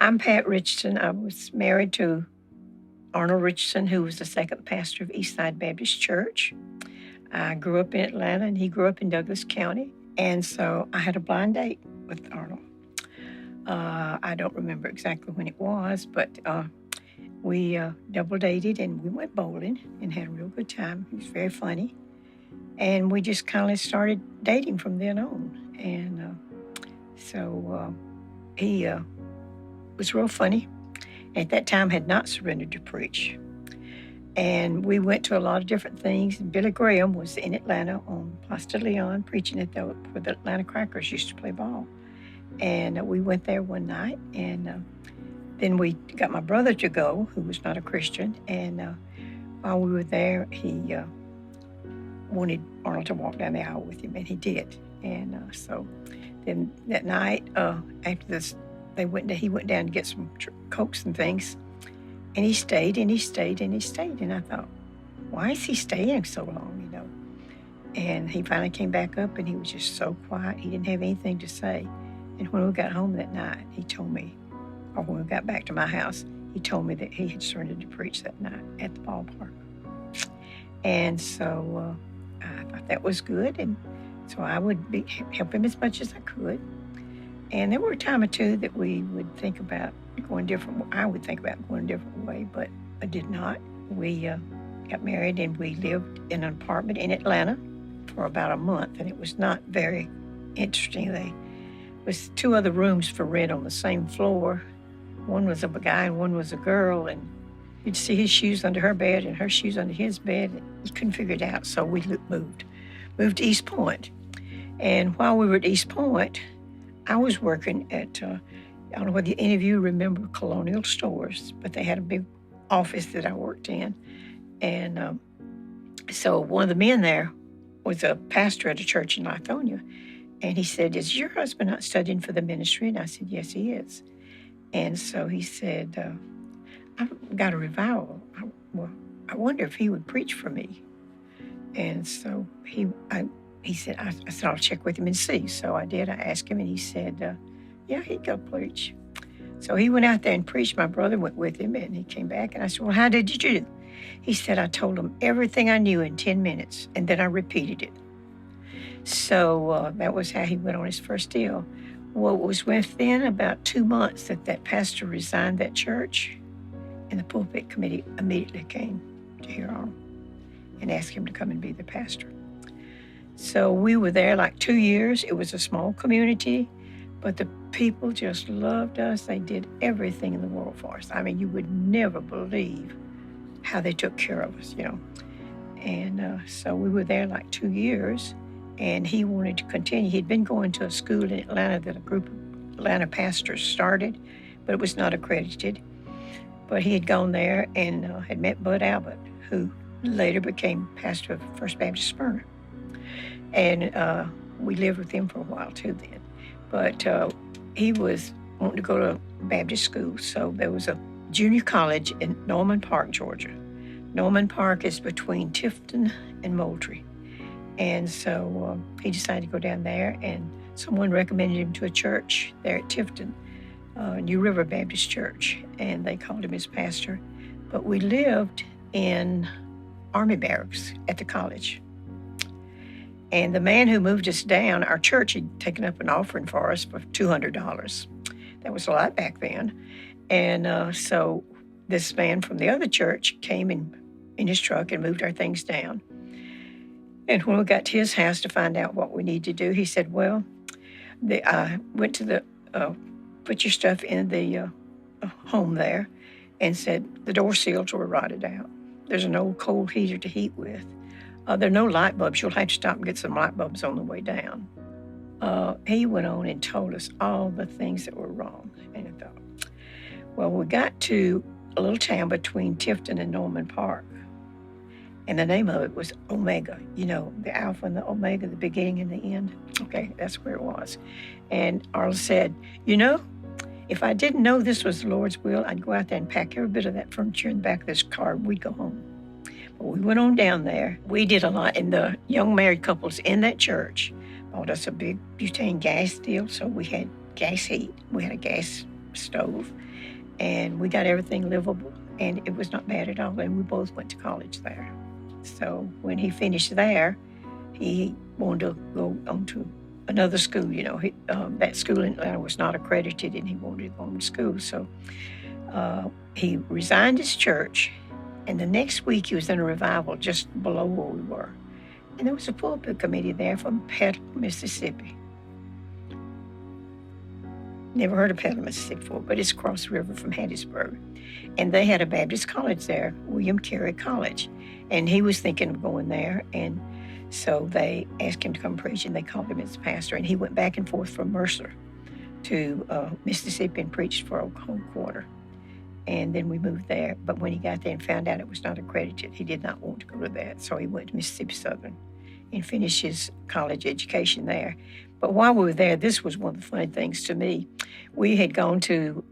I'm Pat Richardson. I was married to Arnall Richardson, who was the second pastor of Eastside Baptist Church. I grew up in Atlanta, and he grew up in Douglas County. And so I had a blind date with Arnall. I don't remember exactly when it was, but we double dated, and we went bowling and had a real good time. He was very funny. And we just kind of started dating from then on. And so he was real funny. At that time, had not surrendered to preach. And we went to a lot of different things. And Billy Graham was in Atlanta on Place de Leon preaching at where the Atlanta Crackers used to play ball. And we went there one night, and then we got my brother to go, who was not a Christian. And while we were there, he wanted Arnold to walk down the aisle with him, and he did. And so then that night, after this, he went down to get some Cokes and things, and he stayed, and he stayed, and he stayed. And I thought, why is he staying so long, you know? And he finally came back up, and he was just so quiet. He didn't have anything to say. And when we got home that night, he told me, or when we got back to my house, he told me that he had surrendered to preach that night at the ballpark. And so I thought that was good, and so I would help him as much as I could. And there were a time or two that we would think about going different. I would think about going a different way, but I did not. We got married, and we lived in an apartment in Atlanta for about a month, and it was not very interesting. There was 2 other rooms for rent on the same floor. One was of a guy and one was a girl, and you'd see his shoes under her bed and her shoes under his bed. You couldn't figure it out, so we moved to East Point. And while we were at East Point, I was working at, I don't know whether any of you remember Colonial Stores, but they had a big office that I worked in. And so one of the men there was a pastor at a church in Lithonia. And he said, "Is your husband not studying for the ministry?" And I said, "Yes, he is." And so he said, "I've got a revival. I wonder if he would preach for me." And so he said, I said, "I'll check with him and see." So I did. I asked him, and he said, "Yeah, he'd go preach." So he went out there and preached. My brother went with him, and he came back, and I said, "Well, how did you do?" He said, "I told him everything I knew in 10 minutes, and then I repeated it." So that was how he went on his first deal. Well, it was within about 2 months that pastor resigned that church, and the pulpit committee immediately came to hear Arnold and asked him to come and be the pastor. So we were there like 2 years. It was a small community, but the people just loved us. They did everything in the world for us. I mean, you would never believe how they took care of us, you know. And so we were there like 2 years, and he wanted to continue. He'd been going to a school in Atlanta that a group of Atlanta pastors started, but it was not accredited. But he had gone there and had met Bud Albert, who later became pastor of First Baptist Smyrna. And we lived with him for a while too then. But he was wanting to go to Baptist school, so there was a junior college in Norman Park, Georgia. Norman Park is between Tifton and Moultrie. And so he decided to go down there, and someone recommended him to a church there at Tifton, New River Baptist Church, and they called him his pastor. But we lived in Army barracks at the college. And the man who moved us down, our church had taken up an offering for us for $200. That was a lot back then. And so this man from the other church came in his truck and moved our things down. And when we got to his house to find out what we need to do, he said, "Well, I went to the, put your stuff in the home there," and said the door seals were rotted out. There's an old coal heater to heat with. There are no light bulbs. You'll have to stop and get some light bulbs on the way down. He went on and told us all the things that were wrong. And I thought, well, we got to a little town between Tifton and Norman Park. And the name of it was Omega, you know, the Alpha and the Omega, the beginning and the end. Okay, that's where it was. And Arnold said, "You know, if I didn't know this was the Lord's will, I'd go out there and pack every bit of that furniture in the back of this car, and we'd go home." But we went on down there. We did a lot, and the young married couples in that church bought us a big butane gas deal, so we had gas heat. We had a gas stove, and we got everything livable, and it was not bad at all, and we both went to college there. So when he finished there, he wanted to go on to another school. That school in Atlanta was not accredited, and he wanted to go on to school. So he resigned his church, and the next week he was in a revival just below where we were. And there was a pulpit committee there from Petal, Mississippi. Never heard of Petal, Mississippi before, but it's across the river from Hattiesburg. And they had a Baptist college there, William Carey College. And he was thinking of going there. And so they asked him to come preach, and they called him as pastor. And he went back and forth from Mercer to Mississippi and preached for Oklahoma Quarter. And then we moved there. But when he got there and found out it was not accredited, he did not want to go to that. So he went to Mississippi Southern and finished his college education there. But while we were there, this was one of the funny things to me. We had gone to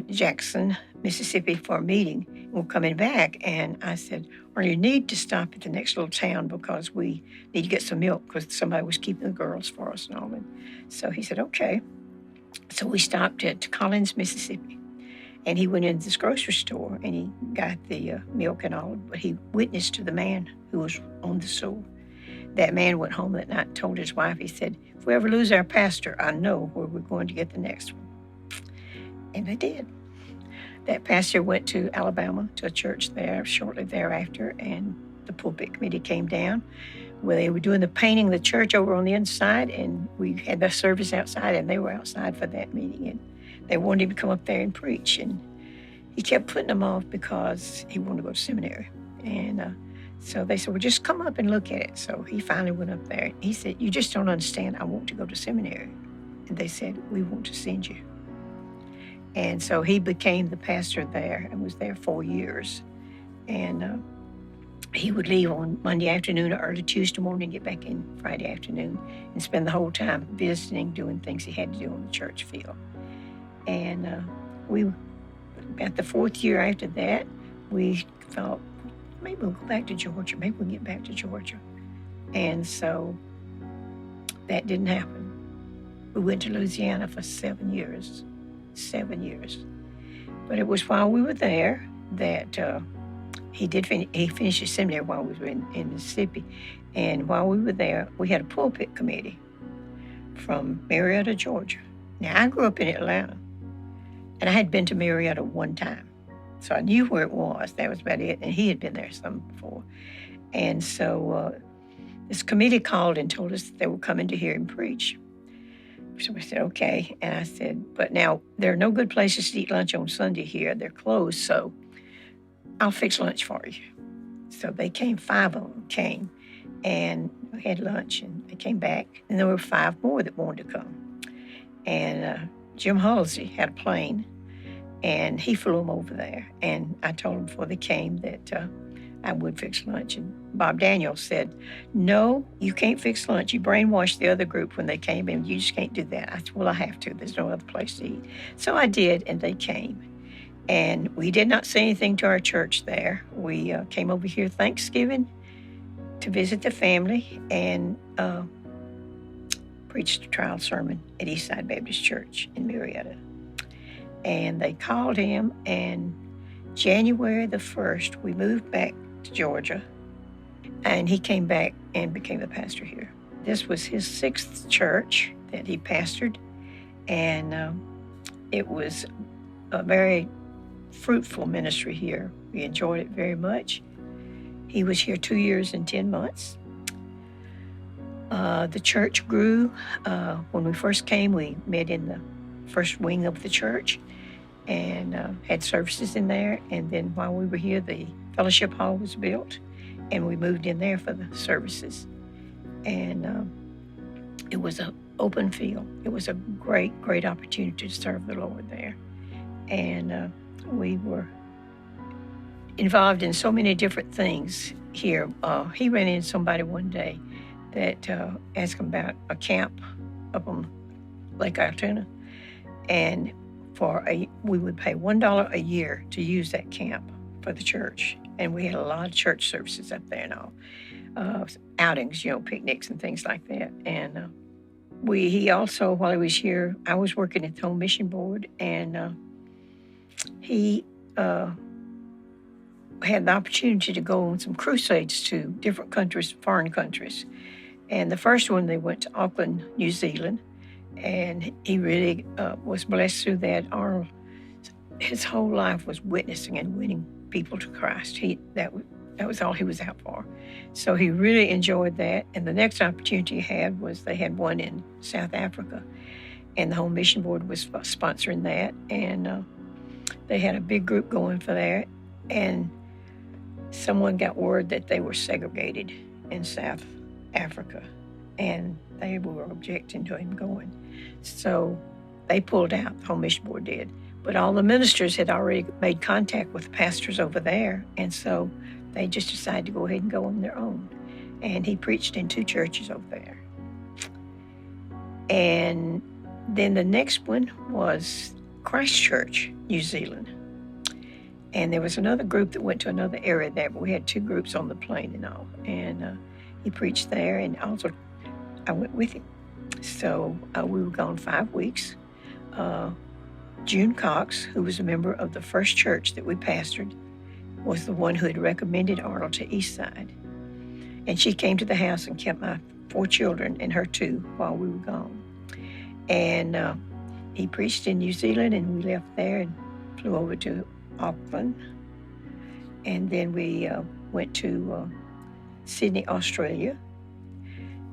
Jackson, Mississippi for a meeting, and we're coming back. And I said, you need to stop at the next little town because we need to get some milk because somebody was keeping the girls for us and all. And so he said, okay. So we stopped at Collins, Mississippi. And he went into this grocery store and he got the milk and all, but he witnessed to the man who was on the stool. That man went home that night and told his wife, he said, if we ever lose our pastor, I know where we're going to get the next one. And they did. That pastor went to Alabama to a church there shortly thereafter, and the pulpit committee came down where they were doing the painting of the church over on the inside, and we had the service outside, and they were outside for that meeting. And they wanted him to come up there and preach, and he kept putting them off because he wanted to go to seminary. And so they said, well, just come up and look at it. So he finally went up there. He said, you just don't understand. I want to go to seminary. And they said, we want to send you. And so he became the pastor there and was there 4 years. And he would leave on Monday afternoon or early Tuesday morning, get back in Friday afternoon, and spend the whole time visiting, doing things he had to do on the church field. And about the 4th year after that, we thought, maybe we'll go back to Georgia. Maybe we'll get back to Georgia. And so that didn't happen. We went to Louisiana for 7 years. 7 years. But it was while we were there that he finished his seminary while we were in Mississippi. And while we were there, we had a pulpit committee from Marietta, Georgia. Now, I grew up in Atlanta, and I had been to Marietta one time. So I knew where it was. That was about it. And he had been there some before. And so this committee called and told us that they were coming to hear him preach. So we said, okay. And I said, but now there are no good places to eat lunch on Sunday here. They're closed, so I'll fix lunch for you. So they came, 5 of them came, and we had lunch, and they came back. And there were 5 more that wanted to come. And Jim Halsey had a plane, and he flew them over there. And I told them before they came that I would fix lunch. And Bob Daniels said, no, you can't fix lunch. You brainwashed the other group when they came in. You just can't do that. I said, well, I have to. There's no other place to eat. So I did, and they came. And we did not say anything to our church there. We came over here Thanksgiving to visit the family and preached a trial sermon at Eastside Baptist Church in Marietta. And they called him, and January the 1st, we moved back to Georgia, and he came back and became the pastor here. This was his 6th church that he pastored, and it was a very fruitful ministry here. We enjoyed it very much. He was here 2 years and 10 months. The church grew. When we first came, we met in the first wing of the church and had services in there. And then while we were here, the fellowship hall was built, and we moved in there for the services. And it was an open field. It was a great, great opportunity to serve the Lord there. And we were involved in so many different things here. He ran into somebody one day that asked him about a camp up on Lake Altoona. And we would pay $1 a year to use that camp for the church. And we had a lot of church services up there and all. Outings, picnics and things like that. And he also, while he was here, I was working at the Home Mission Board, and he had the opportunity to go on some crusades to different countries, foreign countries. And the first one, they went to Auckland, New Zealand, and he really was blessed through that. Arnold, his whole life was witnessing and winning people to Christ. That was all he was out for. So he really enjoyed that. And the next opportunity he had was they had one in South Africa, and the Home Mission Board was sponsoring that. And they had a big group going for that. And someone got word that they were segregated in South Africa, and they were objecting to him going. So they pulled out, the Home Mission Board did. But all the ministers had already made contact with the pastors over there, and so they just decided to go ahead and go on their own. And he preached in 2 churches over there. And then the next one was Christchurch, New Zealand. And there was another group that went to another area there, but we had 2 groups on the plane and all. And he preached there, and also I went with him. So we were gone 5 weeks. June Cox, who was a member of the first church that we pastored, was the one who had recommended Arnold to Eastside. And she came to the house and kept my 4 children and her 2 while we were gone. And he preached in New Zealand, and we left there and flew over to Auckland. And then we went to Sydney, Australia.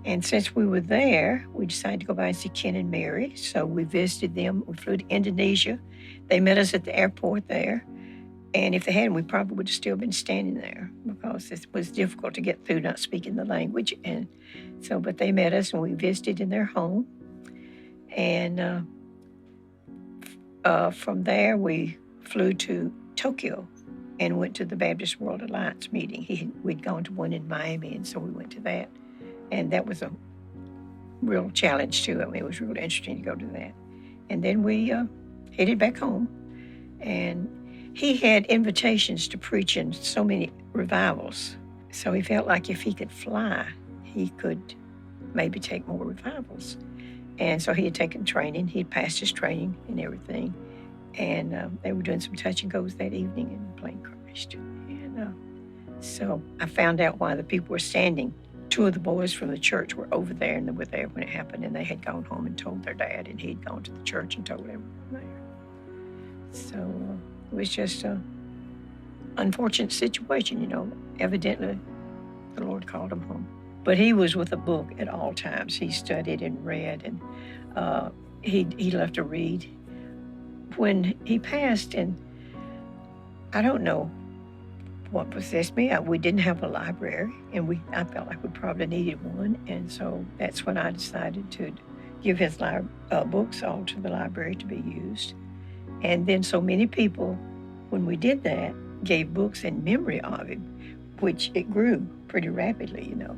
And since we were there, we decided to go by and see Ken and Mary. So we visited them. We flew to Indonesia. They met us at the airport there. And if they hadn't, we probably would have still been standing there because it was difficult to get through not speaking the language. And so, but they met us, and we visited in their home. And from there, we flew to Tokyo and went to the Baptist World Alliance meeting. We'd gone to one in Miami, and so we went to that. And that was a real challenge, too. I mean, it was really interesting to go to that. And then we headed back home. And he had invitations to preach in so many revivals. So he felt like if he could fly, he could maybe take more revivals. And so he had taken training. He had passed his training and everything. And they were doing some touch and goes that evening, and the plane crashed. And so I found out why the people were standing. 2 of the boys from the church were over there, and they were there when it happened, and they had gone home and told their dad, and he'd gone to the church and told everyone there. So it was just an unfortunate situation, you know. Evidently, the Lord called him home. But he was with a book at all times. He studied and read, and he loved to read. When he passed, and I don't know what possessed me. We didn't have a library, and I felt like we probably needed one, and so that's when I decided to give his books all to the library to be used. And then so many people, when we did that, gave books in memory of him, which it grew pretty rapidly, you know.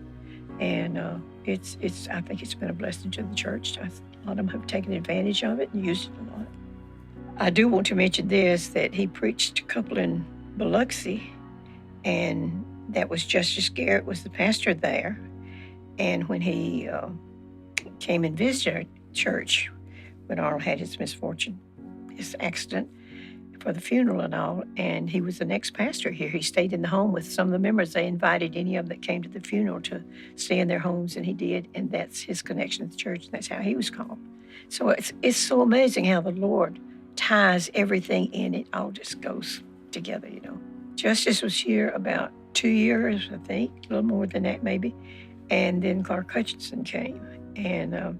And I think it's been a blessing to the church. A lot of them have taken advantage of it and used it a lot. I do want to mention this, that he preached a couple in Biloxi, and that was Justice Garrett was the pastor there. And when he came and visited our church, when Arnold had his misfortune, his accident, for the funeral and all, and he was the next pastor here. He stayed in the home with some of the members. They invited any of them that came to the funeral to stay in their homes, and he did, and that's his connection to the church, and that's how he was called. So it's so amazing how the Lord ties everything in. It all just goes together, you know. Justice was here about 2 years, I think, a little more than that maybe, and then Clark Hutchinson came, and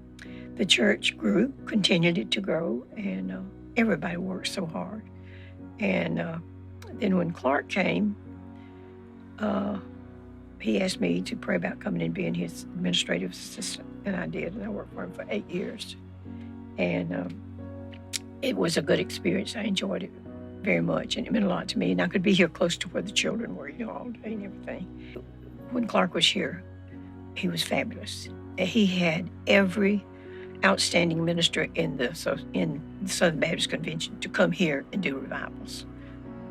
the church grew, continued it to grow, and everybody worked so hard. And then when Clark came, he asked me to pray about coming and being his administrative assistant, and I did, and I worked for him for 8 years. And it was a good experience. I enjoyed it very much, and it meant a lot to me, and I could be here close to where the children were, you know, all day and everything. When Clark was here, he was fabulous. He had every outstanding minister in the Southern Baptist Convention to come here and do revivals.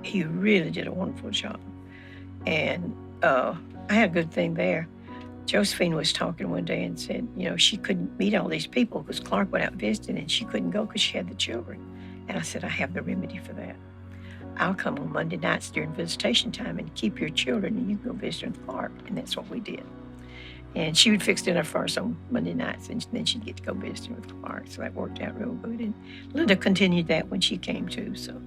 He really did a wonderful job. And I had a good thing there. Josephine was talking one day and said, she couldn't meet all these people because Clark went out visiting and she couldn't go because she had the children. And I said, I have the remedy for that. I'll come on Monday nights during visitation time and keep your children and you can go visit with Clark. And that's what we did. And she would fix dinner for us on Monday nights, and then she'd get to go visiting with Clark. So that worked out real good. And Linda continued that when she came too. So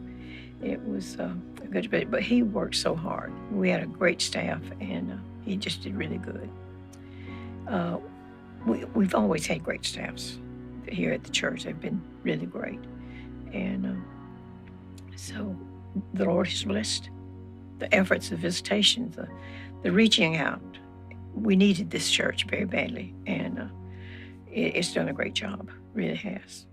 it was a good bit. But he worked so hard. We had a great staff, and he just did really good. We've always had great staffs here at the church. They've been really great. And so the Lord has blessed the efforts of visitation, the reaching out. We needed this church very badly, and it's done a great job, really has.